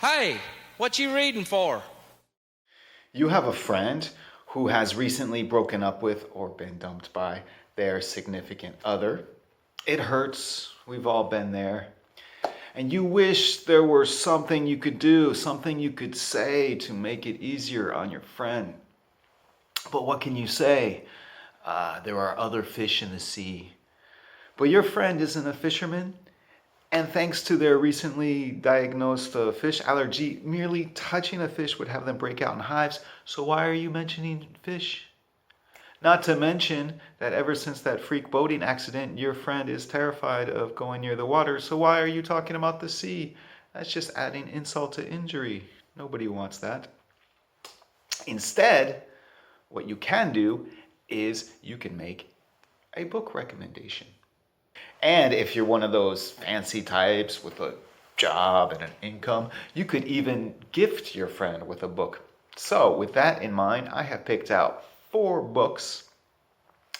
Hey, what you reading for? You have a friend who has recently broken up with or been dumped by their significant other. It hurts. We've all been there. And you wish there were something you could do, something you could say to make it easier on your friend. But what can you say? There are other fish in the sea. But your friend isn't a fisherman. And thanks to their recently diagnosed fish allergy, merely touching a fish would have them break out in hives. So why are you mentioning fish? Not to mention that ever since that freak boating accident, your friend is terrified of going near the water. So why are you talking about the sea? That's just adding insult to injury. Nobody wants that. Instead, what you can do is you can make a book recommendation. And if you're one of those fancy types with a job and an income, you could even gift your friend with a book. So with that in mind, I have picked out 4 books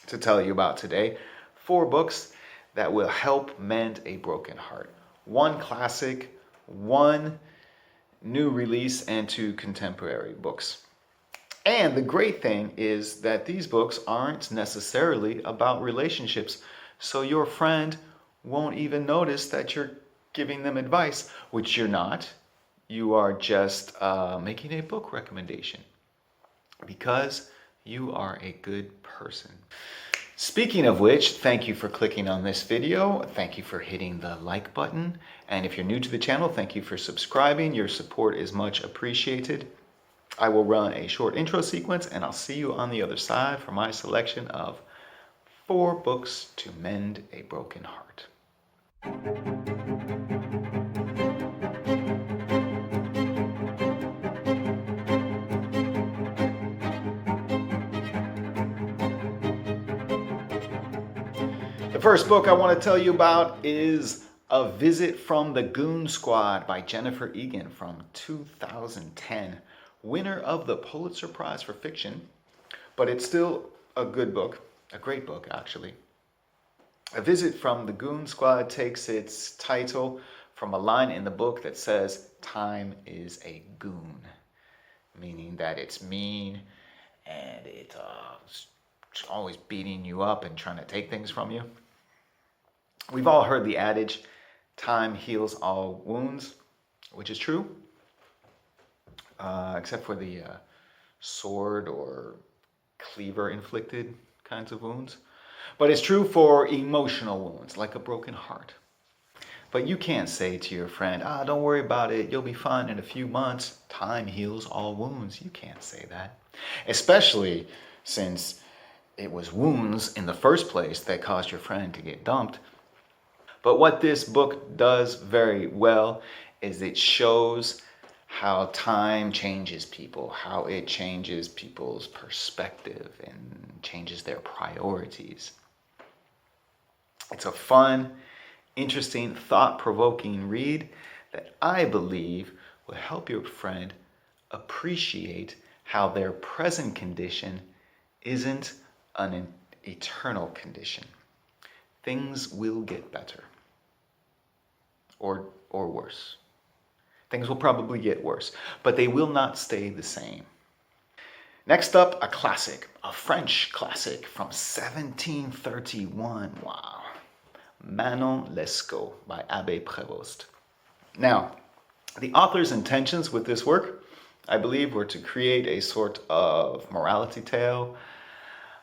to tell you about today. 4 books that will help mend a broken heart. 1 classic, 1 new release, and 2 contemporary books. And the great thing is that these books aren't necessarily about relationships. So your friend won't even notice that you're giving them advice, which you're not. You are just making a book recommendation because you are a good person. Speaking of which, thank you for clicking on this video. Thank you for hitting the like button. And if you're new to the channel, thank you for subscribing. Your support is much appreciated. I will run a short intro sequence and I'll see you on the other side for my selection of 4 books to mend a broken heart. The first book I want to tell you about is A Visit from the Goon Squad by Jennifer Egan from 2010. Winner of the Pulitzer Prize for Fiction, but it's still a good book. A great book, actually. A Visit from the Goon Squad takes its title from a line in the book that says, "Time is a goon," meaning that it's mean and it's always beating you up and trying to take things from you. We've all heard the adage, time heals all wounds, which is true, except for the sword or cleaver inflicted kinds of wounds. But it's true for emotional wounds, like a broken heart. But you can't say to your friend, don't worry about it, you'll be fine in a few months. Time heals all wounds. You can't say that. Especially since it was wounds in the first place that caused your friend to get dumped. But what this book does very well is it shows how time changes people, how it changes people's perspective and changes their priorities. It's a fun, interesting, thought-provoking read that I believe will help your friend appreciate how their present condition isn't an eternal condition. Things will get better or worse. Things will probably get worse, but they will not stay the same. Next up, a classic, a French classic from 1731. Wow. Manon Lescaut by Abbé Prévost. Now, the author's intentions with this work, I believe, were to create a sort of morality tale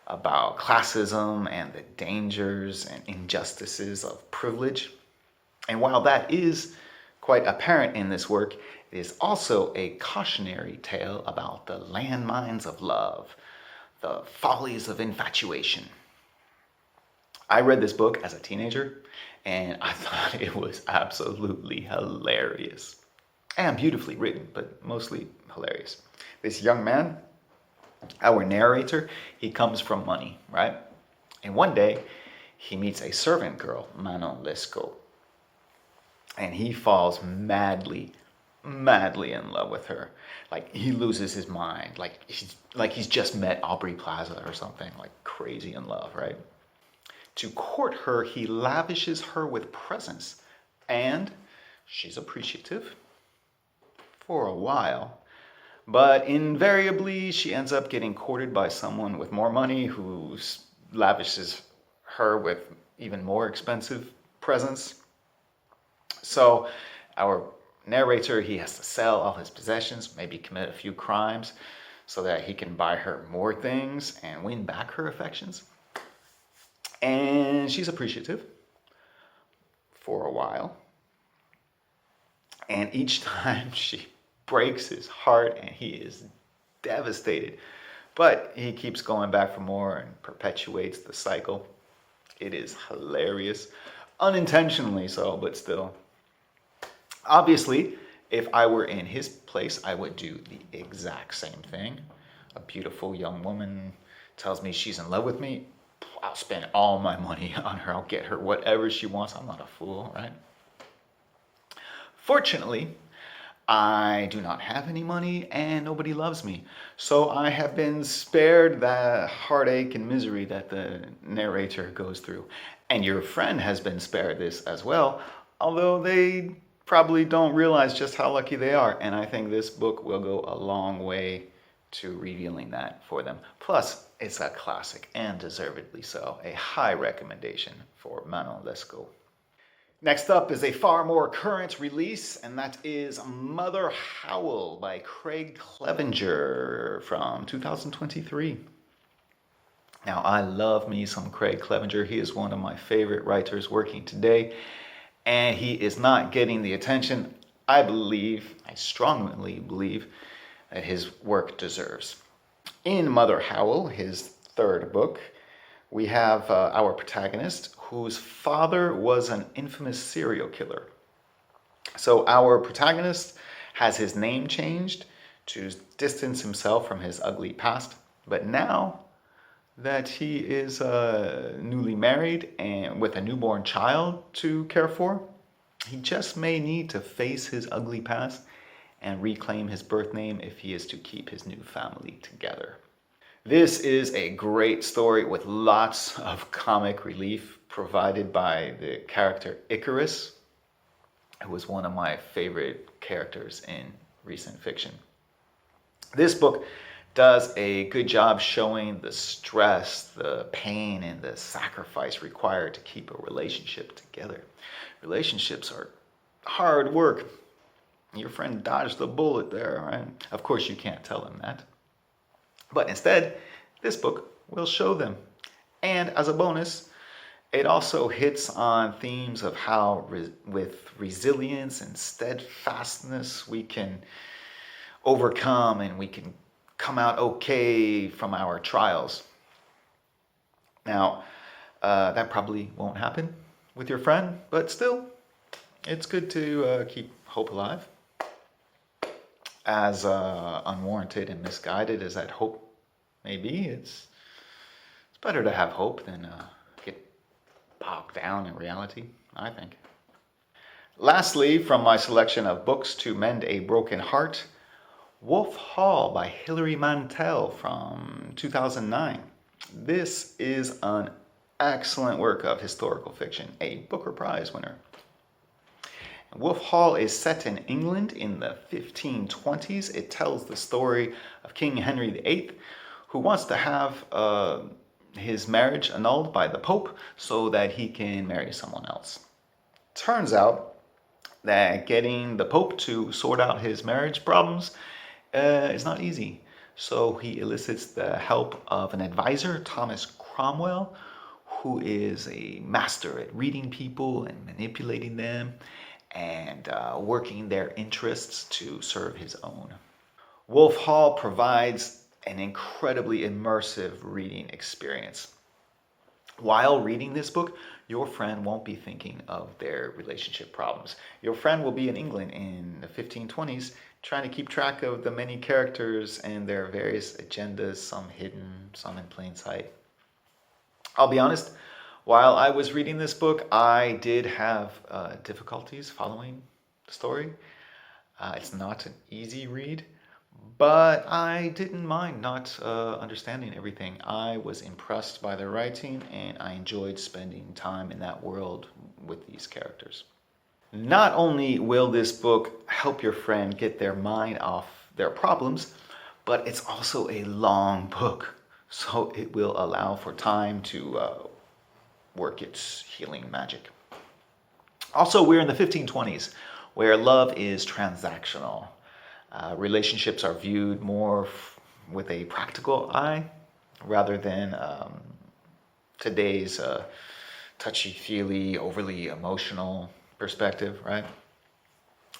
about classism and the dangers and injustices of privilege. And while that is quite apparent in this work, it is also a cautionary tale about the landmines of love, the follies of infatuation. I read this book as a teenager, and I thought it was absolutely hilarious. And beautifully written, but mostly hilarious. This young man, our narrator, he comes from money, right? And one day, he meets a servant girl, Manon Lescaut. And he falls madly in love with her. Like, he loses his mind. Like he's just met Aubrey Plaza or something. Like, crazy in love, right? To court her, he lavishes her with presents. And she's appreciative. for a while. But invariably, she ends up getting courted by someone with more money who lavishes her with even more expensive presents. So our narrator, he has to sell all his possessions, maybe commit a few crimes, so that he can buy her more things and win back her affections. And she's appreciative for a while. And each time she breaks his heart and he is devastated. But he keeps going back for more and perpetuates the cycle. It is hilarious. Unintentionally so, but still. Obviously, if I were in his place, I would do the exact same thing. A beautiful young woman tells me she's in love with me. I'll spend all my money on her. I'll get her whatever she wants. I'm not a fool, right? Fortunately, I do not have any money and nobody loves me. So I have been spared the heartache and misery that the narrator goes through. And your friend has been spared this as well, although they probably don't realize just how lucky they are. And I think this book will go a long way to revealing that for them. Plus, it's a classic, and deservedly so. A high recommendation for Manon Lescaut. Next up is a far more current release, and that is Mother Howl by Craig Clevenger from 2023. Now, I love me some Craig Clevenger. He is one of my favorite writers working today, and he is not getting the attention I strongly believe, that his work deserves. In Mother Howl, his third book, we have our protagonist, whose father was an infamous serial killer. So our protagonist has his name changed to distance himself from his ugly past. But now that he is newly married and with a newborn child to care for, he just may need to face his ugly past and reclaim his birth name if he is to keep his new family together. This is a great story with lots of comic relief provided by the character Icarus, who was one of my favorite characters in recent fiction. This book does a good job showing the stress, the pain, and the sacrifice required to keep a relationship together. Relationships are hard work. Your friend dodged the bullet there, right? Of course, you can't tell him that. But instead, this book will show them. And as a bonus, it also hits on themes of how with resilience and steadfastness we can overcome and we can come out okay from our trials. Now, that probably won't happen with your friend, but still, it's good to keep hope alive. As unwarranted and misguided as that hope may be, it's better to have hope than get bogged down in reality, I think. Lastly, from my selection of books to mend a broken heart, Wolf Hall by Hilary Mantel from 2009. This is an excellent work of historical fiction, a Booker Prize winner. Wolf Hall is set in England in the 1520s. It tells the story of King Henry VIII, who wants to have his marriage annulled by the Pope so that he can marry someone else. Turns out that getting the Pope to sort out his marriage problems is not easy. So he elicits the help of an advisor, Thomas Cromwell, who is a master at reading people and manipulating them and working their interests to serve his own. Wolf Hall provides an incredibly immersive reading experience. While reading this book, your friend won't be thinking of their relationship problems. Your friend will be in England in the 1520s trying to keep track of the many characters and their various agendas, some hidden, some in plain sight. I'll be honest, while I was reading this book, I did have difficulties following the story. It's not an easy read, but I didn't mind not understanding everything. I was impressed by the writing, and I enjoyed spending time in that world with these characters. Not only will this book help your friend get their mind off their problems, but it's also a long book, so it will allow for time to work its healing magic. Also, we're in the 1520s, where love is transactional. Relationships are viewed more with a practical eye rather than today's touchy-feely, overly emotional perspective, right?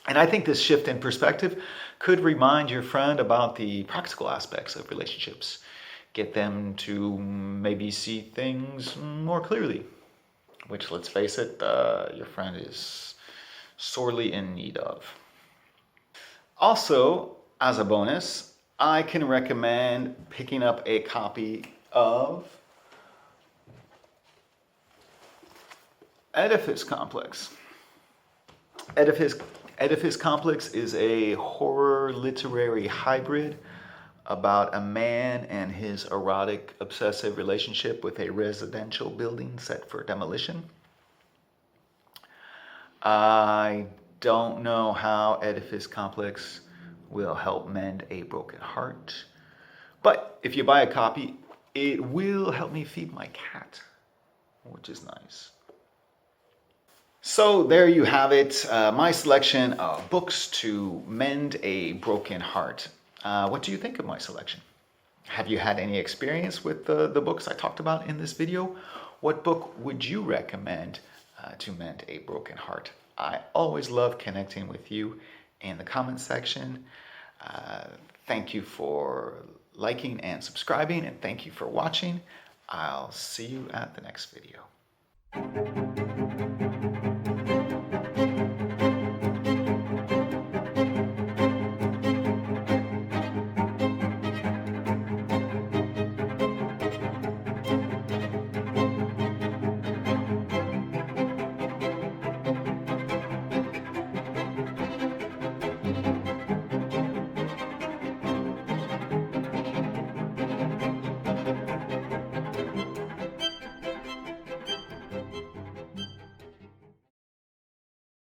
And I think this shift in perspective could remind your friend about the practical aspects of relationships, get them to maybe see things more clearly, which, let's face it, your friend is sorely in need of. Also, as a bonus, I can recommend picking up a copy of Edifice Complex. Edifice Complex is a horror literary hybrid about a man and his erotic, obsessive relationship with a residential building set for demolition. I don't know how Edifice Complex will help mend a broken heart, but if you buy a copy, it will help me feed my cat, which is nice. So there you have it, my selection of books to mend a broken heart. What do you think of my selection? Have you had any experience with the books I talked about in this video? What book would you recommend to mend a broken heart? I always love connecting with you in the comment section. Thank you for liking and subscribing, and thank you for watching. I'll see you at the next video.